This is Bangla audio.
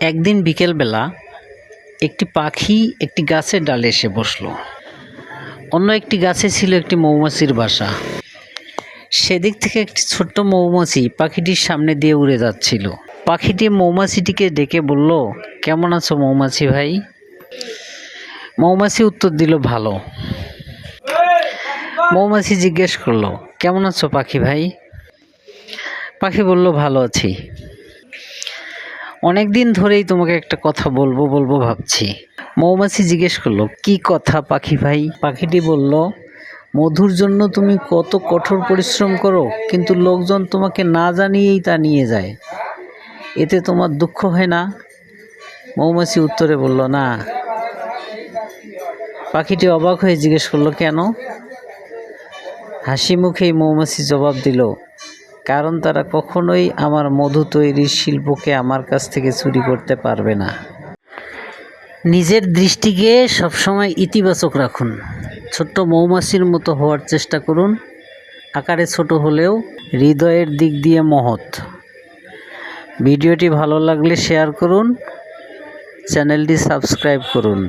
একদিন বিকেলবেলা একটি পাখি একটি গাছের ডালে এসে বসলো। অন্য একটি গাছে ছিল একটি মৌমাছির বাসা। সেদিক থেকে একটি ছোট্ট মৌমাছি পাখিটির সামনে দিয়ে উড়ে যাচ্ছিল। পাখিটি মৌমাছিটিকে ডেকে বলল, কেমন আছো মৌমাছি ভাই? মৌমাছি উত্তর দিল, ভালো। মৌমাছি জিজ্ঞেস করলো, কেমন আছো পাখি ভাই? পাখি বলল, ভালো আছি। অনেক দিন ধরেই তোমাকে একটা কথা বলবো ভাবছি। মৌমাছি জিজ্ঞেস করলো, কি কথা পাখি ভাই? পাখিটি বলল, মধুর জন্য তুমি কত কঠোর পরিশ্রম করো, কিন্তু লোকজন তোমাকে না জানিয়েই তা নিয়ে যায়, এতে তোমার দুঃখ হয় না? মৌমাছি উত্তরে বলল, না। পাখিটি অবাক হয়ে জিজ্ঞেস করলো, কেন? হাসি মুখেই মৌমাছি জবাব দিল, কারণ তারা কখনোই আমার মধু তৈরির শিল্পকে আমার কাছ থেকে চুরি করতে পারবে না। নিজের দৃষ্টিকে সবসময় ইতিবাচক রাখুন। ছোট্ট মৌমাছির মতো হওয়ার চেষ্টা করুন। আকারে ছোট হলেও হৃদয়ের দিক দিয়ে মহৎ। ভিডিওটি ভালো লাগলে শেয়ার করুন, চ্যানেলটি সাবস্ক্রাইব করুন।